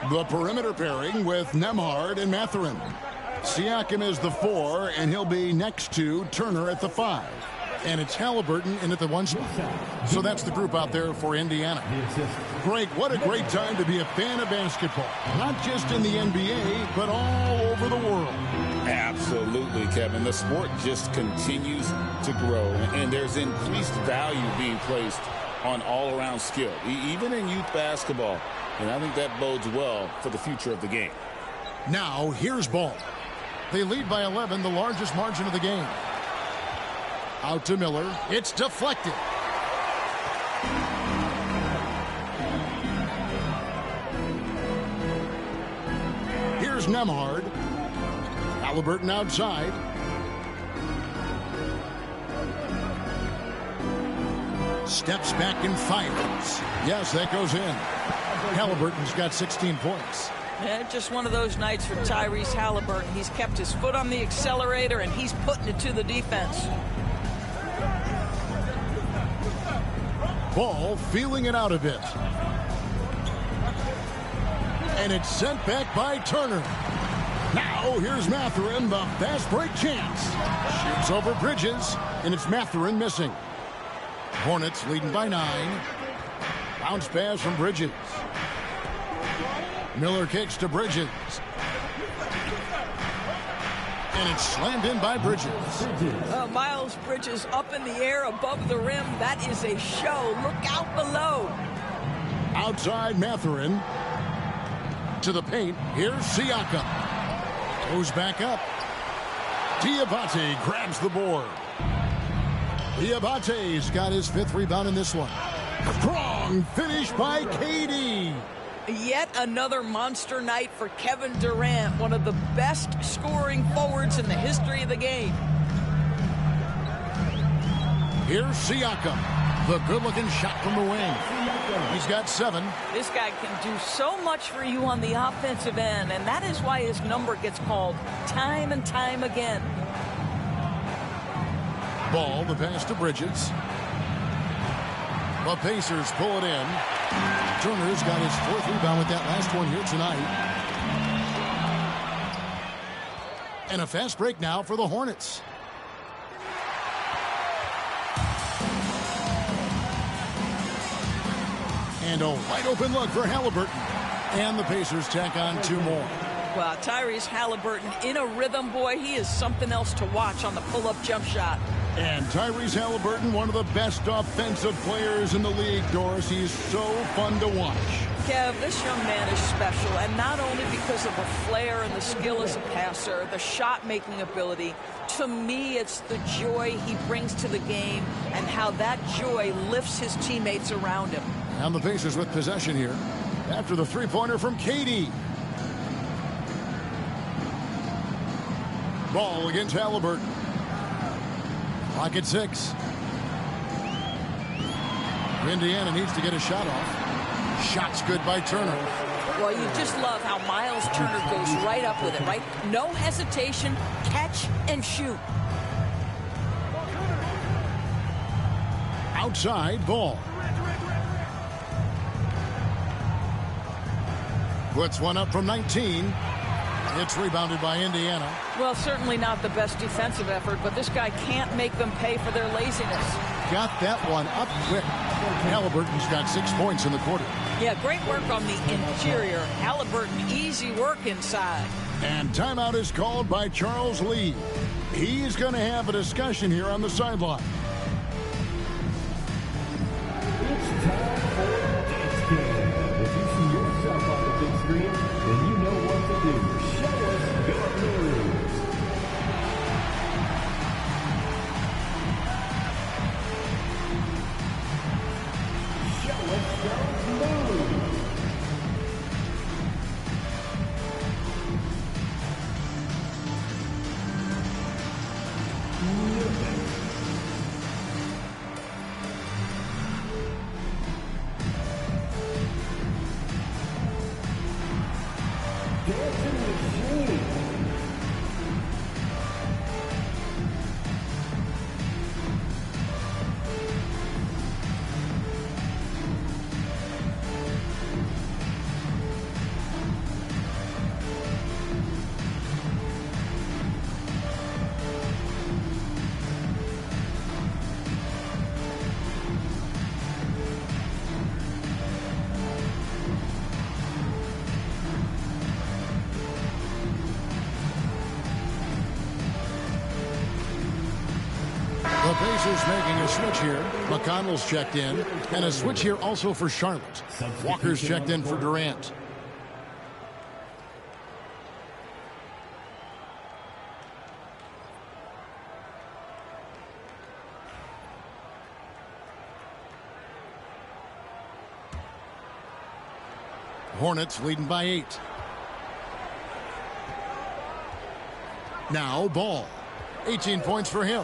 The perimeter pairing with Nembhard and Mathurin. Siakam is the 4, and he'll be next to Turner at the 5. And it's Halliburton in at the 1 spot. So that's the group out there for Indiana. Greg, what a great time to be a fan of basketball. Not just in the NBA, but all over the world. Absolutely, Kevin. The sport just continues to grow, and there's increased value being placed on all-around skill, even in youth basketball. And I think that bodes well for the future of the game. Now, here's Ball. They lead by 11, the largest margin of the game. Out to Miller. It's deflected. Here's Nembhard. Halliburton outside. Steps back and fires. Yes, that goes in. Halliburton's got 16 points. Yeah, just one of those nights for Tyrese Halliburton. He's kept his foot on the accelerator, and he's putting it to the defense. Ball feeling it out a bit. And it's sent back by Turner. Now here's Mathurin, the fast break chance. Shoots over Bridges, and it's Mathurin missing. Hornets leading by 9. Bounce pass from Bridges. Miller kicks to Bridges. And it's slammed in by Bridges. Miles Bridges up in the air above the rim. That is a show. Look out below. Outside Mathurin. To the paint. Here's Siakam. Goes back up. Diabate grabs the board. Diabate's got his 5th rebound in this one. Strong finish by KD. Yet another monster night for Kevin Durant, one of the best scoring forwards in the history of the game. Here's Siakam. The good-looking shot from the wing. He's got 7. This guy can do so much for you on the offensive end, and that is why his number gets called time and time again. Ball, the pass to Bridges. The Pacers pull it in. Turner's got his 4th rebound with that last one here tonight. And a fast break now for the Hornets. And a wide open look for Halliburton. And the Pacers tack on 2 more. Well, Tyrese Halliburton in a rhythm, boy. He is something else to watch on the pull-up jump shot. And Tyrese Halliburton, one of the best offensive players in the league, Doris. He's so fun to watch. Kev, this young man is special, and not only because of the flair and the skill as a passer, the shot-making ability. To me, it's the joy he brings to the game and how that joy lifts his teammates around him. And the Pacers with possession here after the three-pointer from KD. Ball against Halliburton. Clock at 6. Indiana needs to get a shot off. Shot's good by Turner. Well, you just love how Miles Turner goes right up with it, right? No hesitation, catch and shoot. Outside, Ball. Puts one up from 19. It's rebounded by Indiana. Well, certainly not the best defensive effort, but this guy can't make them pay for their laziness. Got that one up quick. Halliburton's got 6 points in the quarter. Yeah, great work on the interior. Halliburton, easy work inside. And timeout is called by Charles Lee. He's going to have a discussion here on the sideline. It's time for this game. If you see yourself on the big screen, then you know what to do. Show us your moves. Show us your moves. Pacers making a switch here. McConnell's checked in. And a switch here also for Charlotte. Walker's checked in for Durant. Hornets leading by 8. Now Ball. 18 points for him.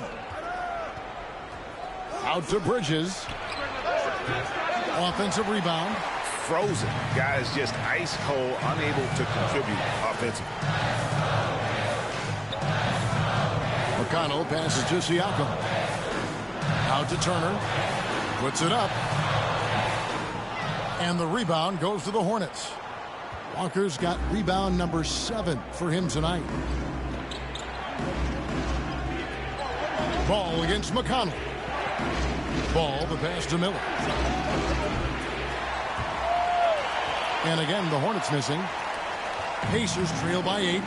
Out to Bridges. Offensive rebound. Frozen. Guys just ice cold, unable to contribute offensively. McConnell passes to Siakam. Out to Turner. Puts it up. And the rebound goes to the Hornets. Walker's got rebound number 7 for him tonight. Ball against McConnell. Ball, the pass to Miller. And again, the Hornets missing. Pacers trail by 8.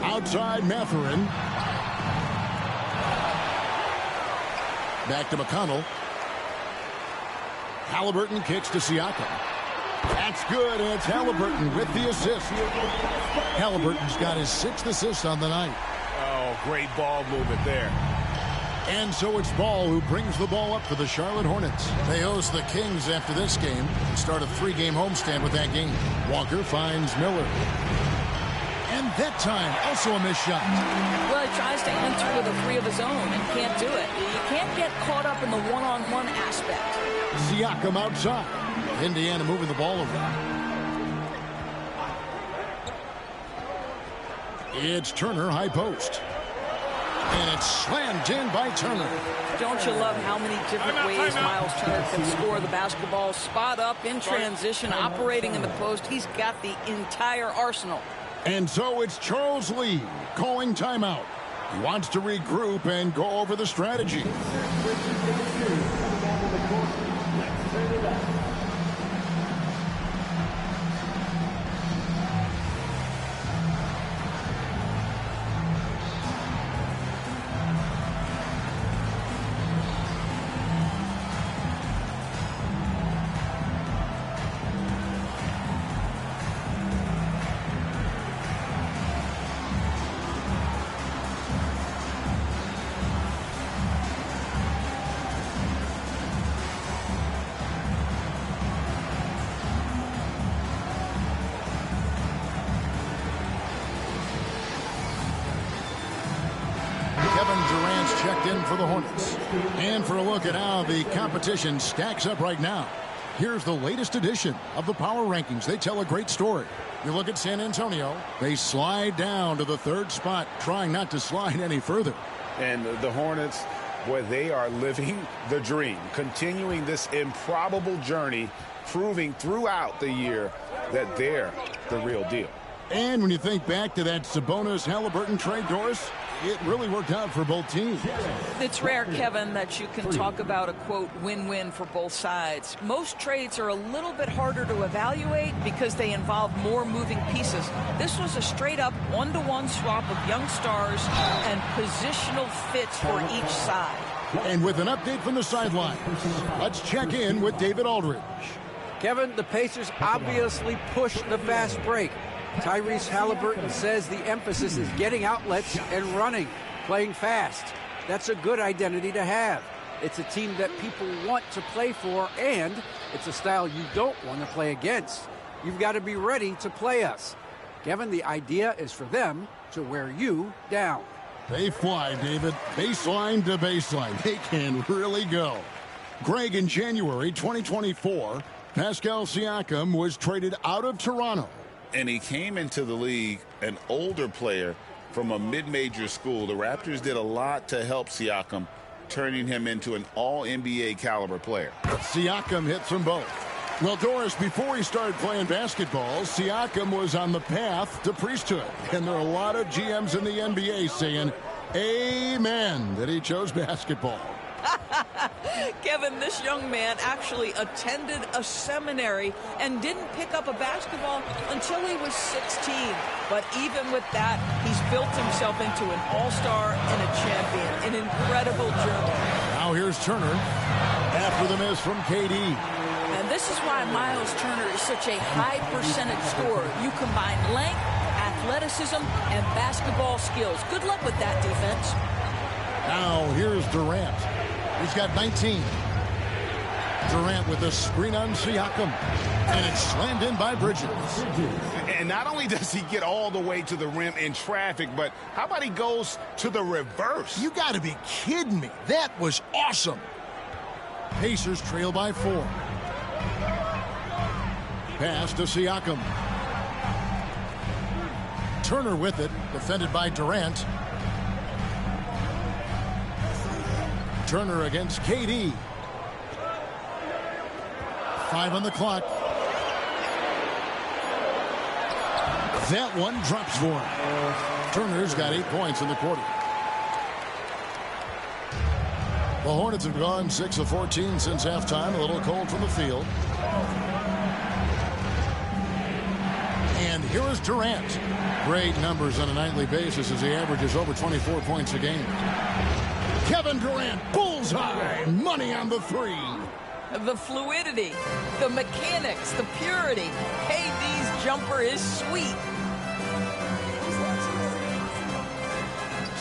Outside Mathurin. Back to McConnell. Halliburton kicks to Siakam. That's good, and it's Halliburton with the assist. Halliburton's got his 6th assist on the night. Oh, great ball movement there. And so it's Ball who brings the ball up for the Charlotte Hornets. They host the Kings after this game and start a 3-game homestand with that game. Walker finds Miller. And that time, also a missed shot. Well, he tries to enter with a 3 of his own and can't do it. You can't get caught up in the one-on-one aspect. Siakam outside. Indiana moving the ball over. It's Turner, high post. And it's slammed in by Turner. Don't you love how many different ways Miles Turner can score the basketball? Spot up, in transition, operating in the post. He's got the entire arsenal. And so it's Charles Lee calling timeout. He wants to regroup and go over the strategy. Checked in for the Hornets. And for a look at how the competition stacks up right now, here's the latest edition of the Power Rankings. They tell a great story. You look at San Antonio. They slide down to the 3rd spot, trying not to slide any further. And the Hornets, boy, they are living the dream, continuing this improbable journey, proving throughout the year that they're the real deal. And when you think back to that Sabonis-Halliburton trade, Doris, it really worked out for both teams. It's rare, Kevin, that you can talk about a, quote, win-win for both sides. Most trades are a little bit harder to evaluate because they involve more moving pieces. This was a straight-up one-to-one swap of young stars and positional fits for each side. And with an update from the sidelines, let's check in with David Aldridge. Kevin, the Pacers obviously pushed the fast break. Tyrese Halliburton says the emphasis is getting outlets and running, playing fast. That's a good identity to have. It's a team that people want to play for, and it's a style you don't want to play against. You've got to be ready to play us. Kevin, the idea is for them to wear you down. They fly, David. Baseline to baseline. They can really go. Greg, in January 2024, Pascal Siakam was traded out of Toronto. And he came into the league an older player from a mid-major school. The Raptors did a lot to help Siakam, turning him into an all-NBA caliber player. Siakam hits them both. Well, Doris, before he started playing basketball, Siakam was on the path to priesthood. And there are a lot of GMs in the NBA saying, amen, that he chose basketball. Kevin, this young man actually attended a seminary and didn't pick up a basketball until he was 16. But even with that, he's built himself into an all-star and a champion. An incredible journey. Now here's Turner after the miss from KD. And this is why Miles Turner is such a high percentage scorer. You combine length, athleticism, and basketball skills. Good luck with that defense. Now here's Durant. He's got 19. Durant with a screen on Siakam. And it's slammed in by Bridges. And not only does he get all the way to the rim in traffic, but how about he goes to the reverse? You got to be kidding me. That was awesome. Pacers trail by 4. Pass to Siakam. Turner with it, defended by Durant. Turner against KD. 5 on the clock. That one drops for him. Turner's got 8 points in the quarter. The Hornets have gone 6 of 14 since halftime. A little cold from the field. And here is Durant. Great numbers on a nightly basis as he averages over 24 points a game. Kevin Durant, bullseye, money on the 3. The fluidity, the mechanics, the purity. KD's jumper is sweet.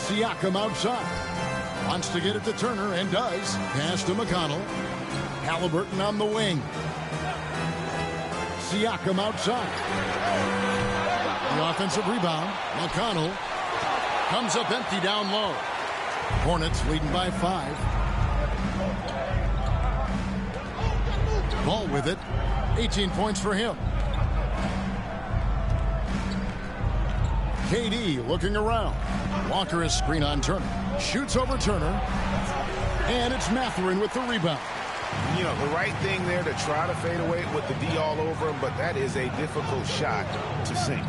Siakam outside. Wants to get it to Turner and does. Pass to McConnell. Halliburton on the wing. Siakam outside. The offensive rebound. McConnell comes up empty down low. Hornets leading by 5. Ball with it. 18 points for him. KD looking around. Walker is screen on Turner. Shoots over Turner. And it's Mathurin with the rebound. You know, the right thing there to try to fade away with the D all over him, but that is a difficult shot to sink.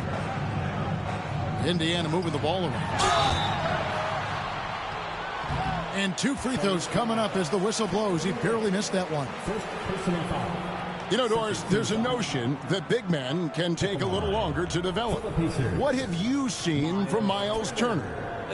Indiana moving the ball around. And 2 free throws coming up as the whistle blows. He barely missed that one. You know, Doris, there's a notion that big men can take a little longer to develop. What have you seen from Miles Turner?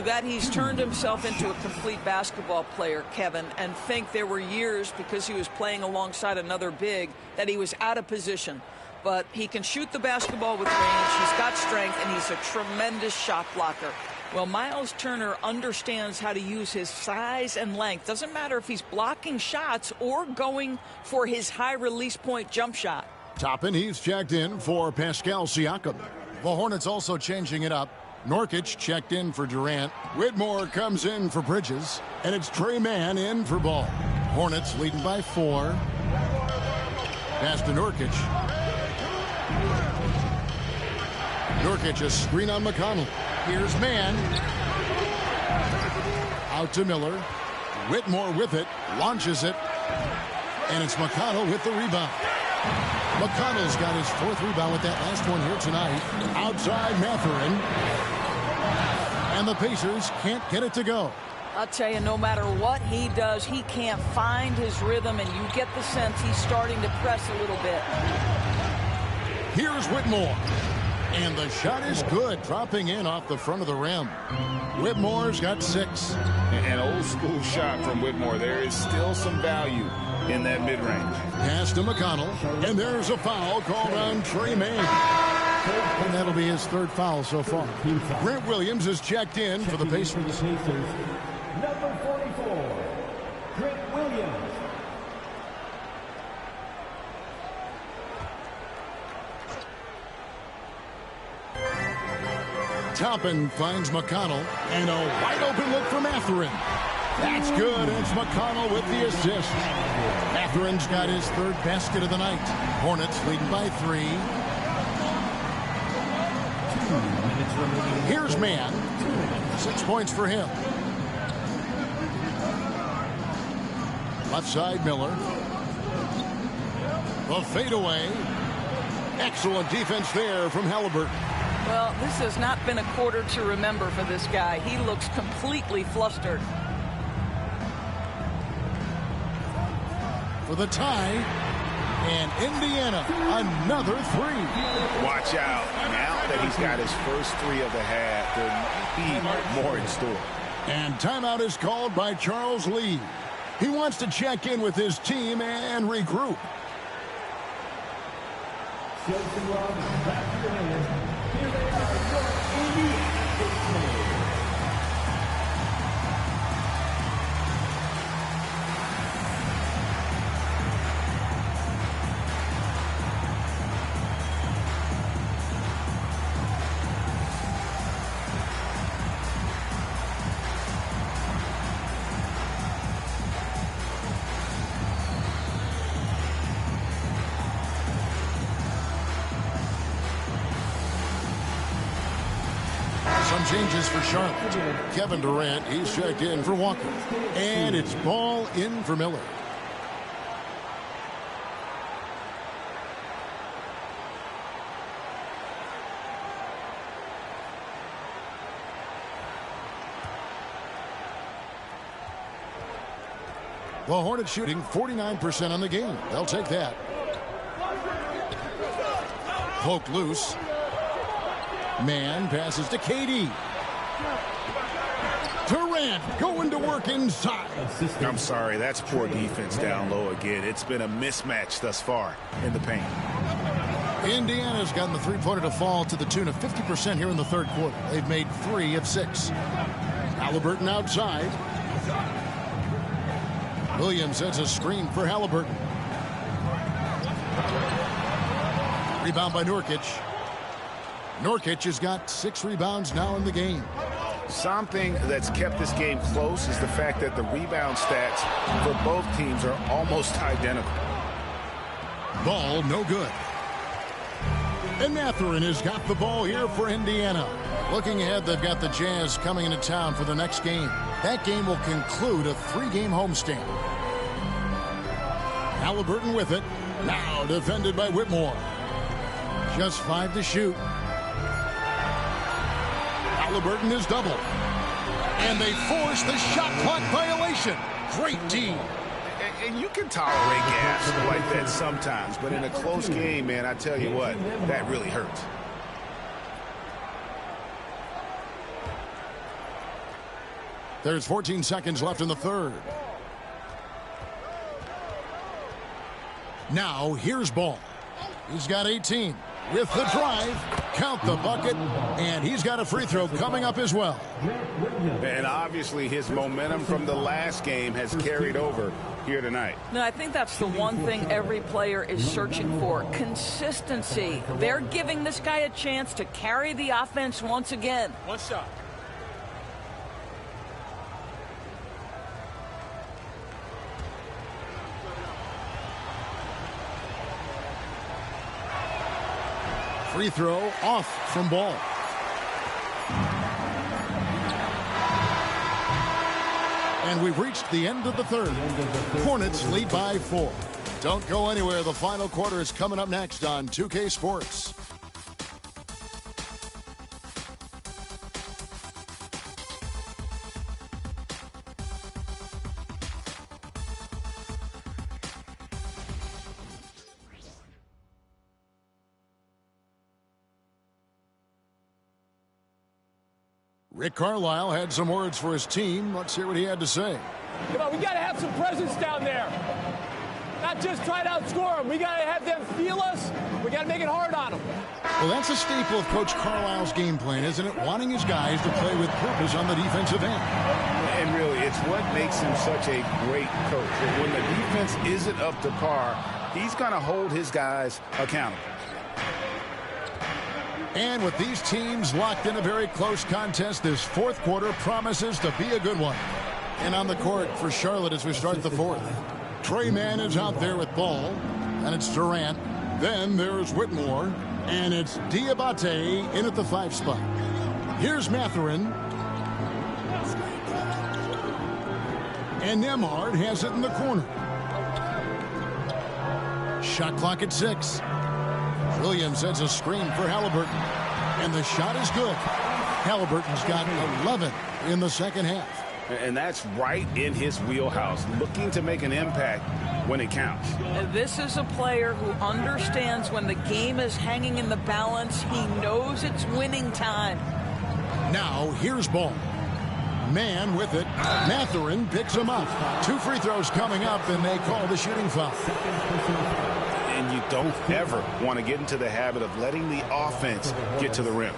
That he's turned himself into a complete basketball player, Kevin, and think there were years because he was playing alongside another big that he was out of position. But he can shoot the basketball with range, he's got strength, and he's a tremendous shot blocker. Well, Miles Turner understands how to use his size and length. Doesn't matter if he's blocking shots or going for his high release point jump shot. Toppin, he's checked in for Pascal Siakam. The Hornets also changing it up. Nurkic checked in for Durant. Whitmore comes in for Bridges. And it's Trey Mann in for Ball. Hornets leading by 4. Pass to Nurkic. Nurkic a screen on McConnell. Here's Mann. Out to Miller. Whitmore with it. Launches it. And it's McConnell with the rebound. McConnell's got his 4th rebound with that last one here tonight. Outside Mathurin. And the Pacers can't get it to go. I'll tell you, no matter what he does, he can't find his rhythm, and you get the sense he's starting to press a little bit. Here's Whitmore. And the shot is good, dropping in off the front of the rim. Whitmore's got 6. An old school shot from Whitmore. There is still some value in that mid-range. Pass to McConnell. And there's a foul called on Trey Mann. And that'll be his 3rd foul so far. Grant Williams is checked in for the Pacers. Number 44, Grant Williams. Toppin finds McConnell, and a wide open look for Mathurin. That's good. It's McConnell with the assist. Mathurin's got his 3rd basket of the night. Hornets leading by 3. 2 minutes remaining. Here's Mann. 6 points for him. Left side, Miller. The fadeaway. Excellent defense there from Halliburton. Well, this has not been a quarter to remember for this guy. He looks completely flustered. For the tie, and Indiana, another 3. Watch out. Now that he's got his first 3 of the half, there might be more in store. And timeout is called by Charles Lee. He wants to check in with his team and regroup. Here they are, Indiana. Some changes for Charlotte. Kevin Durant, he's checked in for Walker. And it's ball in for Miller. The Hornets shooting 49% on the game. They'll take that. Poke loose. Man passes to KD. Durant going to work inside. I'm sorry, that's poor defense down low again. It's been a mismatch thus far in the paint. Indiana's gotten the three-pointer to fall to the tune of 50% here in the third quarter. They've made 3 of 6. Halliburton outside. Williams sets a screen for Halliburton. Rebound by Nurkic. Nurkic has got 6 rebounds now in the game. Something that's kept this game close is the fact that the rebound stats for both teams are almost identical. Ball no good. And Mathurin has got the ball here for Indiana. Looking ahead, they've got the Jazz coming into town for the next game. That game will conclude a 3-game homestand. Halliburton with it. Now defended by Whitmore. Just 5 to shoot. Halliburton is double. And they force the shot clock violation. Great D. And you can tolerate gas like that sometimes, but in a close game, man, I tell you what, that really hurts. There's 14 seconds left in the third. Now, here's Ball. He's got 18. With the drive, count the bucket, and he's got a free throw coming up as well. And obviously his momentum from the last game has carried over here tonight. No, I think that's the one thing every player is searching for. Consistency. They're giving this guy a chance to carry the offense once again. One shot. Free throw off from Ball. And we've reached the end of the third. Hornets lead by 4. Don't go anywhere. The final quarter is coming up next on 2K Sports. Rick Carlisle had some words for his team. Let's hear what he had to say. Come on, we got to have some presence down there. Not just try to outscore them. We got to have them feel us. We got to make it hard on them. Well, that's a staple of Coach Carlisle's game plan, isn't it? Wanting his guys to play with purpose on the defensive end. And really, it's what makes him such a great coach. When the defense isn't up to par, he's going to hold his guys accountable. And with these teams locked in a very close contest, this fourth quarter promises to be a good one. And on the court for Charlotte as we start the fourth. Trey Mann is out there with Ball, and it's Durant. Then there's Whitmore, and it's Diabate in at the 5 spot. Here's Mathurin. And Nembhard has it in the corner. Shot clock at 6. Williams sets a screen for Halliburton. And the shot is good. Halliburton's got 11 in the second half. And that's right in his wheelhouse, looking to make an impact when it counts. And this is a player who understands when the game is hanging in the balance. He knows it's winning time. Now here's ball. Man with it. Mathurin picks him up. 2 free throws coming up, and they call the shooting foul. And you don't ever want to get into the habit of letting the offense get to the rim.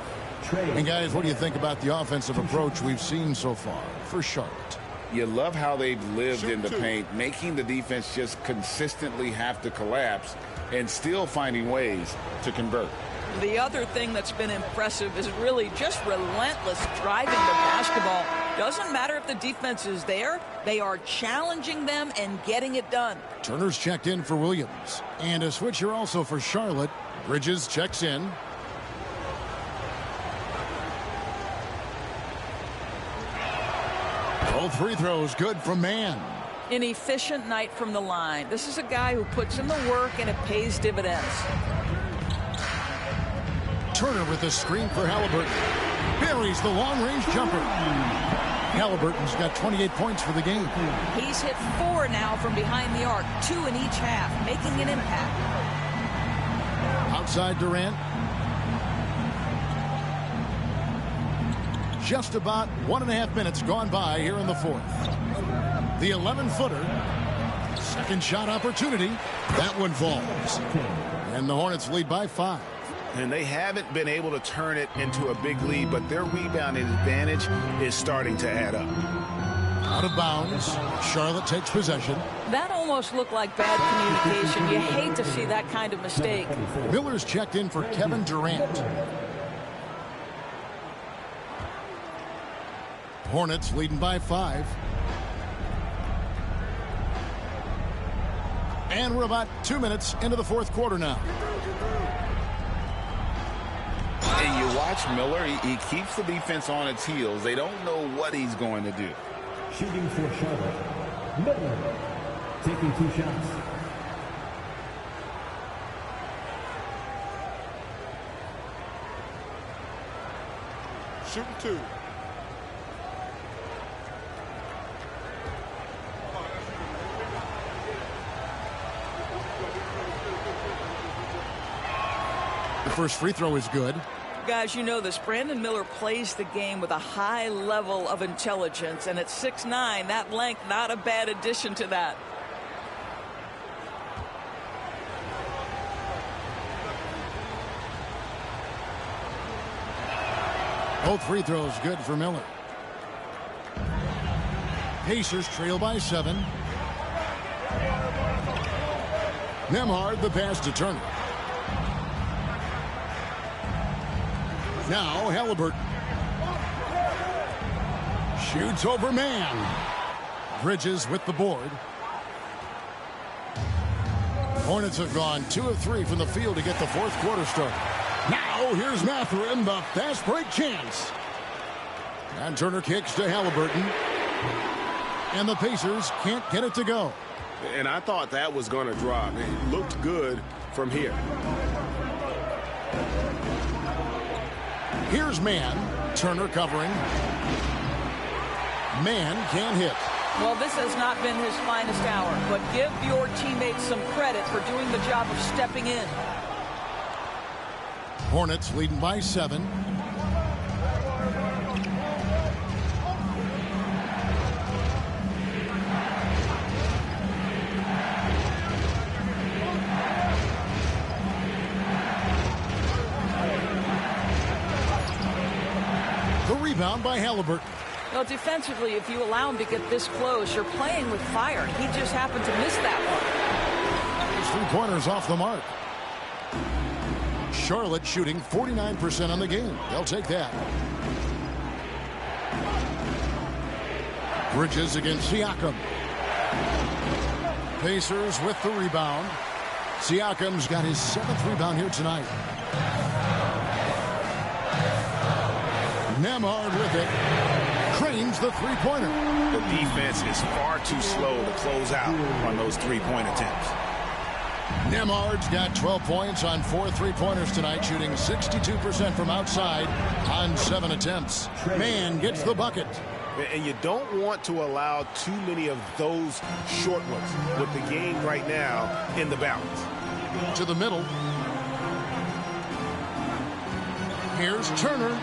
And guys, what do you think about the offensive approach we've seen so far for Charlotte? You love how they've lived in the paint, making the defense just consistently have to collapse and still finding ways to convert. The other thing that's been impressive is really just relentless driving the basketball. Doesn't matter if the defense is there, they are challenging them and getting it done. Turner's checked in for Williams. And a switch here also for Charlotte. Bridges checks in. Both free throws good from Man. An efficient night from the line. This is a guy who puts in the work and it pays dividends. Turner with a screen for Halliburton. Buries the long-range jumper. Halliburton's got 28 points for the game. He's hit 4 now from behind the arc, 2 in each half, making an impact. Outside Durant. Just about 1.5 minutes gone by here in the fourth. The 11-footer. Second shot opportunity. That one falls. And the Hornets lead by 5. And they haven't been able to turn it into a big lead, but their rebounding advantage is starting to add up. Out of bounds. Charlotte takes possession. That almost looked like bad communication. You hate to see that kind of mistake. Miller's checked in for Kevin Durant. Hornets leading by 5. And we're about 2 minutes into the fourth quarter now. And you watch Miller, he keeps the defense on its heels. They don't know what he's going to do. Shooting for Charlotte. Miller taking 2 shots. Shooting 2. The first free throw is good. Guys, you know this. Brandon Miller plays the game with a high level of intelligence, and at 6'9", that length, not a bad addition to that. Both free throws good for Miller. Pacers trail by 7. Nembhard the pass to Turner. Now Halliburton. Shoots over Man. Bridges with the board. Hornets have gone 2 of 3 from the field to get the fourth quarter started. Now here's Mathurin, the fast break chance. And Turner kicks to Halliburton. And the Pacers can't get it to go. And I thought that was going to drop. It looked good from here. Here's Man. Turner covering. Man can't hit. Well, this has not been his finest hour, but give your teammates some credit for doing the job of stepping in. Hornets leading by 7. The rebound by Halliburton. Well, defensively, if you allow him to get this close, you're playing with fire. He just happened to miss that one. His 3-pointers off the mark. Charlotte shooting 49% on the game. They'll take that. Bridges against Siakam. Pacers with the rebound. Siakam's got his 7th rebound here tonight. Nembhard with it. Cranes the 3-pointer. The defense is far too slow to close out on those 3-point attempts. Nembhard's got 12 points on 4 3-pointers tonight, shooting 62% from outside on 7 attempts. Man gets the bucket. And you don't want to allow too many of those short ones with the game right now in the balance. To the middle. Here's Turner.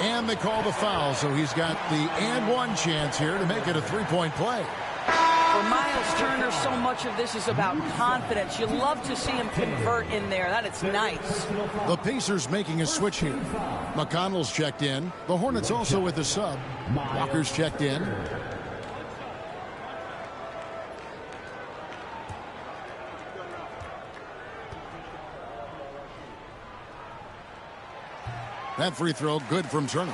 And they call the foul, so he's got the and one chance here to make it a three-point play. For Miles Turner, so much of this is about confidence. You love to see him convert in there. That is nice. The Pacers making a switch here. McConnell's checked in. The Hornets also with a sub. Walker's checked in. That free throw good from Turner.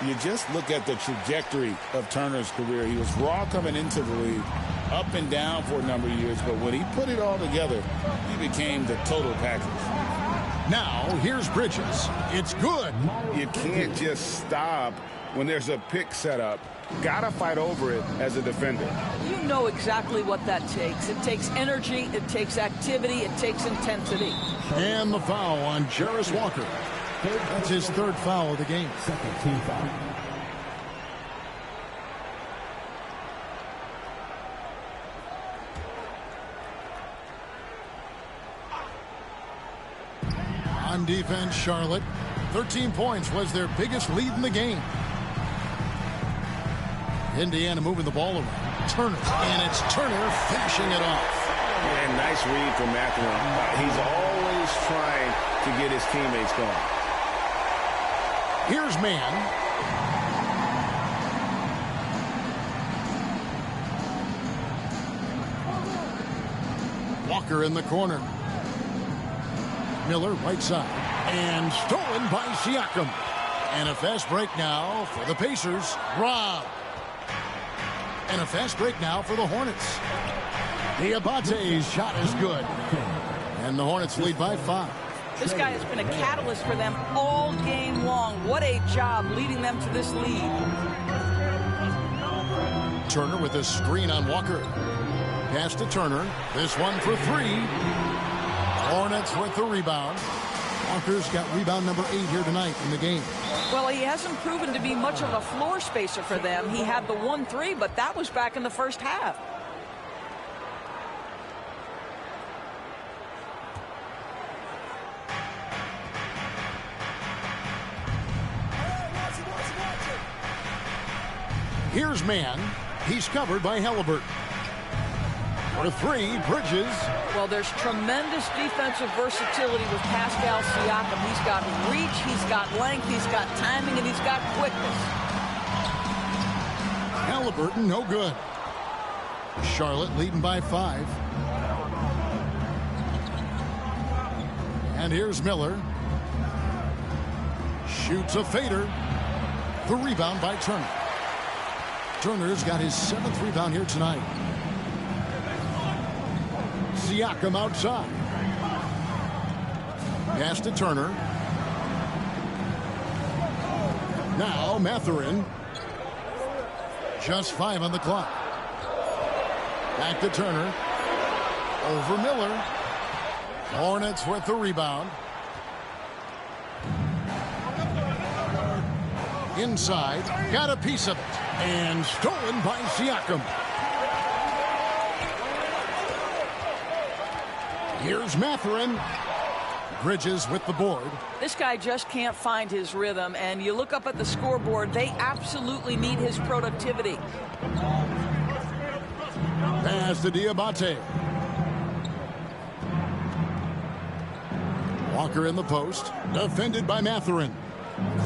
You just look at the trajectory of Turner's career. He was raw coming into the league, up and down for a number of years, but when he put it all together, he became the total package. Now, here's Bridges. It's good. You can't just stop when there's a pick set up. Gotta fight over it as a defender. You know exactly what that takes. It takes energy, it takes activity, it takes intensity. And the foul on Jarris Walker. That's his third foul of the game. Second team foul. On defense, Charlotte. 13 points was their biggest lead in the game. Indiana moving the ball around. Turner. And it's Turner finishing it off. And nice read from Matthew. He's always trying to get his teammates going. Here's man. Walker in the corner. Miller right side. And stolen by Siakam. And a fast break now for the Pacers. Rob. And a fast break now for the Hornets. Diabate's shot is good. And the Hornets lead by 5. This guy has been a catalyst for them all game long. What a job leading them to this lead. Turner with a screen on Walker. Pass to Turner. This one for 3. Hornets with the rebound. Walker's got rebound number 8 here tonight in the game. Well, he hasn't proven to be much of a floor spacer for them. He had the 1-3, but that was back in the first half. Here's man. He's covered by Halliburton. For 3, Bridges. Well, there's tremendous defensive versatility with Pascal Siakam. He's got reach, he's got length, he's got timing, and he's got quickness. Halliburton, no good. Charlotte leading by 5. And here's Miller. Shoots a fader. The rebound by Turner. Turner's got his 7th rebound here tonight. Siakam outside. Pass to Turner. Now Mathurin. Just 5 on the clock. Back to Turner. Over Miller. Hornets with the rebound. Inside. Got a piece of it. And stolen by Siakam. Here's Mathurin. Bridges with the board. This guy just can't find his rhythm, and you look up at the scoreboard, they absolutely need his productivity. Pass to Diabate. Walker in the post. Defended by Mathurin.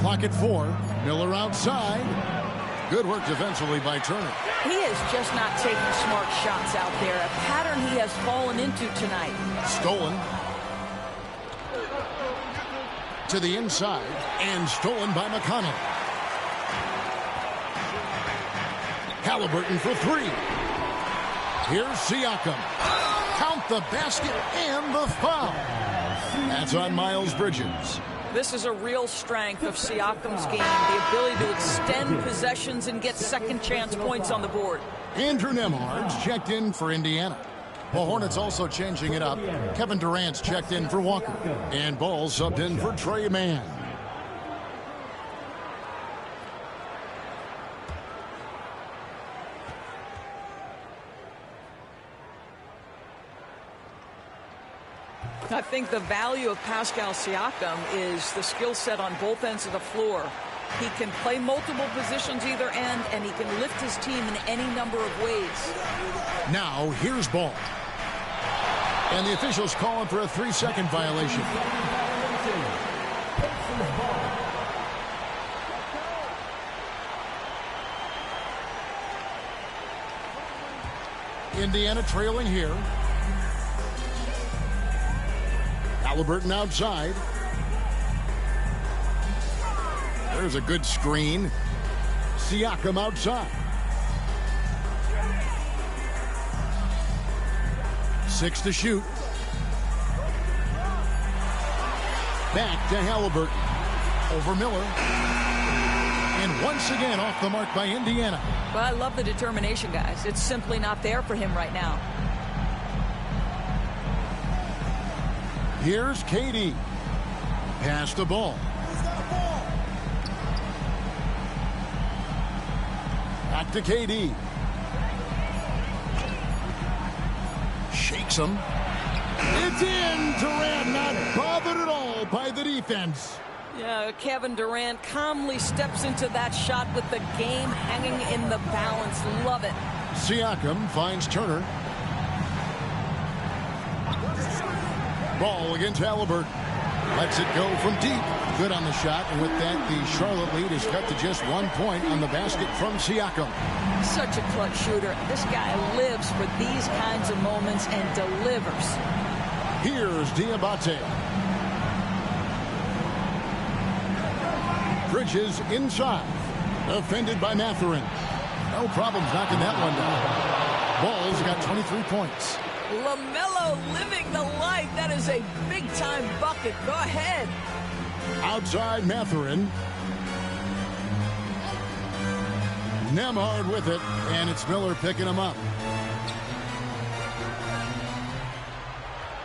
Clock at 4. Miller outside. Good work defensively by Turner. He is just not taking smart shots out there. A pattern he has fallen into tonight. Stolen. To the inside. And stolen by McConnell. Halliburton for 3. Here's Siakam. Count the basket and the foul. That's on Miles Bridges. This is a real strength of Siakam's game, the ability to extend possessions and get second chance points on the board. Andrew Nembhard's checked in for Indiana. The Hornets also changing it up. Kevin Durant's checked in for Walker. And Ball subbed in for Trey Mann. I think the value of Pascal Siakam is the skill set on both ends of the floor. He can play multiple positions either end, and he can lift his team in any number of ways. Now, here's ball. And the officials calling for a 3-second violation. Indiana trailing here. Halliburton outside. There's a good screen. Siakam outside. 6 to shoot. Back to Halliburton. Over Miller. And once again off the mark by Indiana. Well, I love the determination, guys. It's simply not there for him right now. Here's KD. Pass the ball. Back to KD. Shakes him. It's in. Durant not bothered at all by the defense. Yeah, Kevin Durant calmly steps into that shot with the game hanging in the balance. Love it. Siakam finds Turner. Ball against Halliburton. Lets it go from deep. Good on the shot, and with that, the Charlotte lead is cut to just 1 point on the basket from Siakam. Such a clutch shooter. This guy lives for these kinds of moments and delivers. Here's Diabate. Bridges inside. Defended by Mathurin. No problems knocking that one down. Ball's got 23 points. LaMelo living the life. That is a big-time bucket. Go ahead. Outside Mathurin. Nembhard with it, and it's Miller picking him up.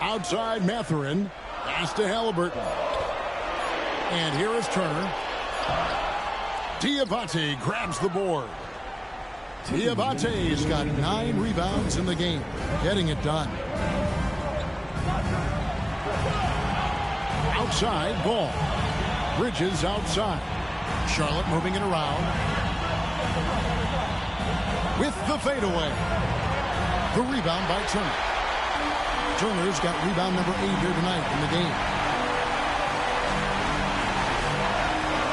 Outside Mathurin. Pass to Halliburton. And here is Turner. Diabate grabs the board. Diabate's got 9 rebounds in the game. Getting it done. Outside ball. Bridges outside. Charlotte moving it around. With the fadeaway. The rebound by Turner. Turner's got rebound number 8 here tonight in the game.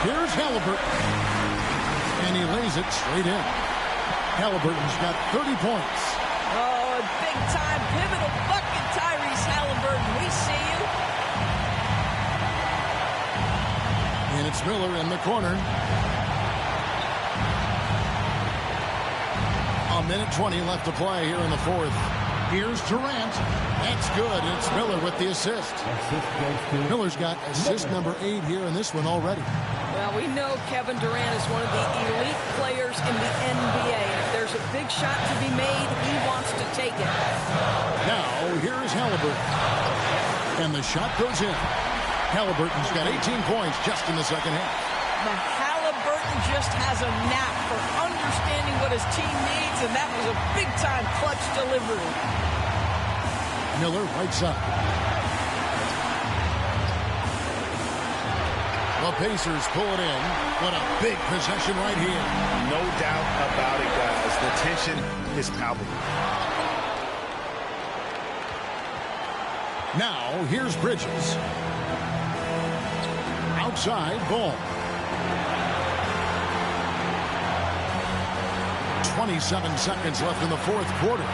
Here's Halliburton. And he lays it straight in. Halliburton's got 30 points. Oh, a big-time pivotal bucket, Tyrese Halliburton. We see you. And it's Miller in the corner. A minute 20 left to play here in the fourth. Here's Durant. That's good. It's Miller with the assist. Miller's got assist number 8 here in this one already. Well, we know Kevin Durant is one of the elite players in the NBA. If there's a big shot to be made, he wants to take it. Now, here's Halliburton. And the shot goes in. Halliburton's got 18 points just in the second half. But Halliburton just has a knack for understanding what his team needs, and that was a big-time clutch delivery. Miller right side. The Pacers pull it in. What a big possession right here. No doubt about it, guys. The tension is palpable. Now, here's Bridges. Outside ball. 27 seconds left in the fourth quarter.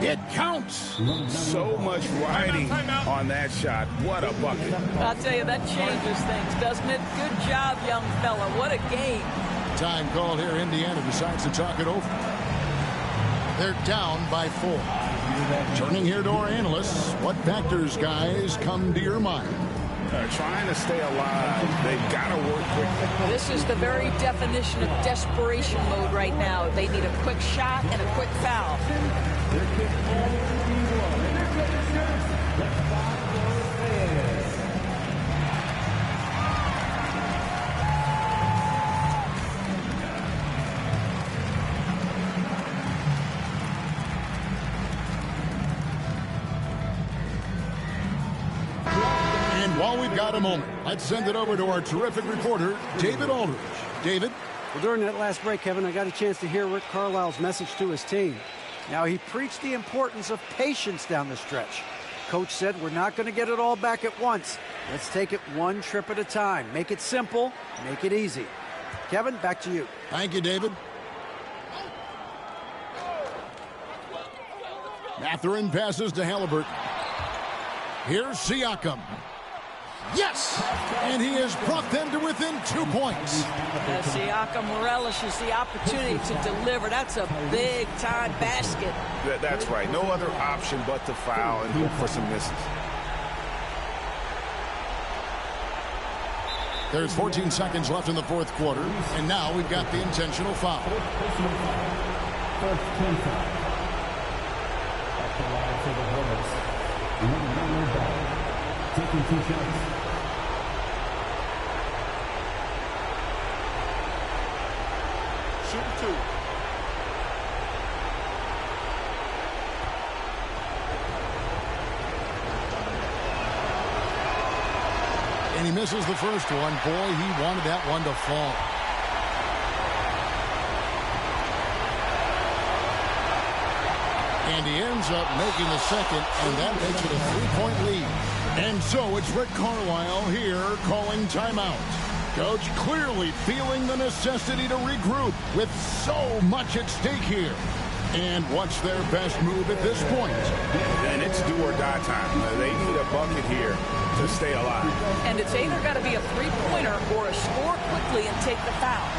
It counts. So much riding on that shot. What a bucket. I'll tell you, that changes things, doesn't it? Good job, young fella. What a game. Time call here. Indiana decides to talk it over. They're down by 4. Turning here to our analysts. What factors, guys, come to your mind? Trying to stay alive. They've got to work quickly. This is the very definition of desperation mode right now. They need a quick shot and a quick foul. And And while we've got a moment, let's send it over to our terrific reporter, David Aldridge. David? Well, during that last break, Kevin, I got a chance to hear Rick Carlisle's message to his team. Now, he preached the importance of patience down the stretch. Coach said, we're not going to get it all back at once. Let's take it one trip at a time. Make it simple, make it easy. Kevin, back to you. Thank you, David. Mathurin passes to Halliburton. Here's Siakam. Yes! And he has brought them to within 2 points. Siakam relishes the opportunity to deliver. That's a big-time basket. That's right. No other option but to foul and hope for some misses. There's 14 seconds left in the fourth quarter, and now we've got the intentional foul. First team foul. At the line for the Hornets. Taking 2 shots. Shooting 2. And he misses the first one. Boy, he wanted that one to fall. And he ends up making the second, and that makes it a 3-point lead. And so it's Rick Carlisle here calling timeout. Coach clearly feeling the necessity to regroup with so much at stake here. And what's their best move at this point? And it's do or die time. They need a bucket here to stay alive. And it's either got to be a three-pointer or a score quickly and take the foul.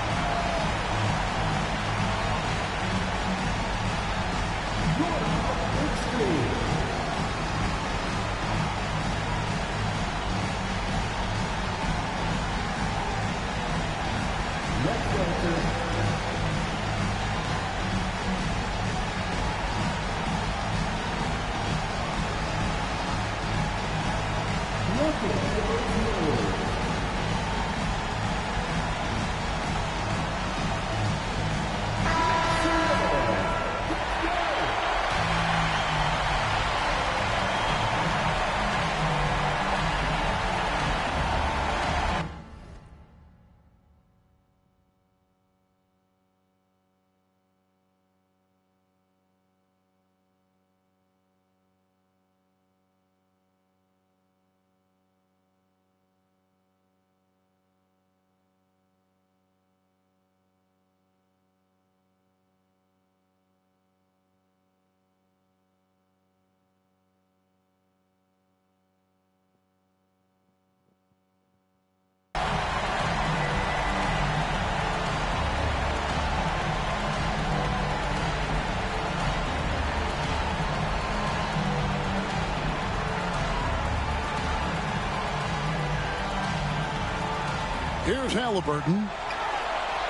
Here's Halliburton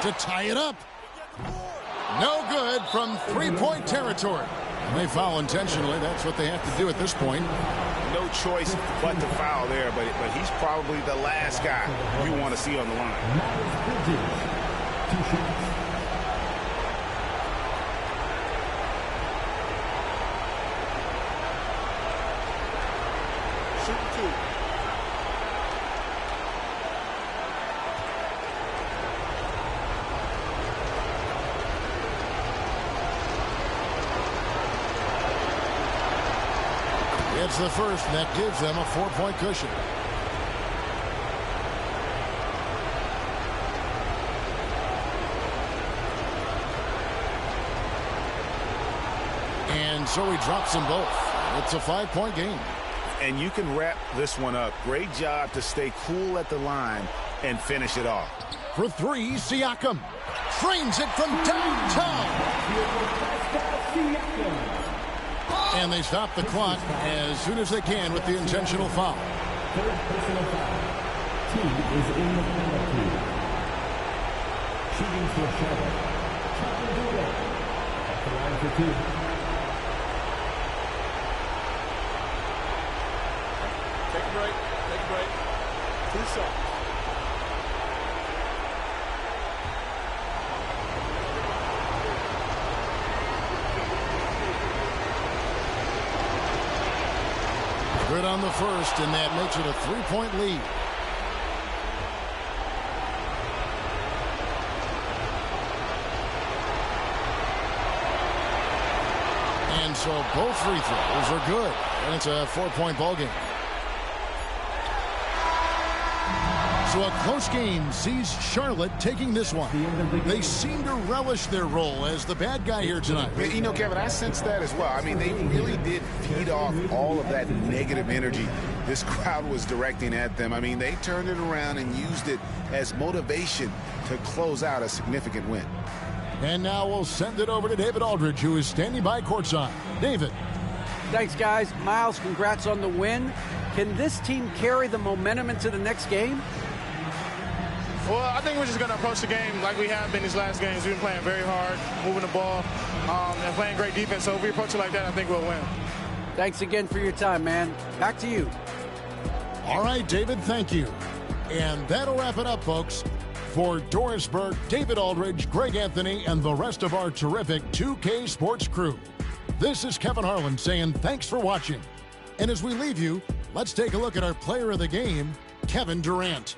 to tie it up. No good from three-point territory. And they foul intentionally. That's what they have to do at this point. No choice but to foul there, but he's probably the last guy you want to see on the line. 2 shots. Shooting 2. It's the first, and that gives them a 4-point cushion. And so he drops them both. It's a 5-point game. And you can wrap this one up. Great job to stay cool at the line and finish it off. For 3, Siakam frames it from downtown. And they stop the clock as soon as they can with the intentional foul. Third personal foul. Team is in the penalty. Shooting for Sharp. At the line for 2. Take a break. Take a break. 2 shots. Good on the first, and that makes it a 3-point lead. And so both free throws are good, and it's a 4-point ball game. So a close game sees Charlotte taking this one. They seem to relish their role as the bad guy here tonight. You know, Kevin, I sense that as well. I mean, they really did feed off all of that negative energy this crowd was directing at them. I mean, they turned it around and used it as motivation to close out a significant win. And now we'll send it over to David Aldridge, who is standing by courtside. David. Thanks, guys. Miles, congrats on the win. Can this team carry the momentum into the next game? Well, I think we're just going to approach the game like we have been these last games. We've been playing very hard, moving the ball, and playing great defense. So if we approach it like that, I think we'll win. Thanks again for your time, man. Back to you. All right, David, thank you. And that'll wrap it up, folks. For Doris Burke, David Aldridge, Greg Anthony, and the rest of our terrific 2K Sports crew, this is Kevin Harlan saying thanks for watching. And as we leave you, let's take a look at our player of the game, Kevin Durant.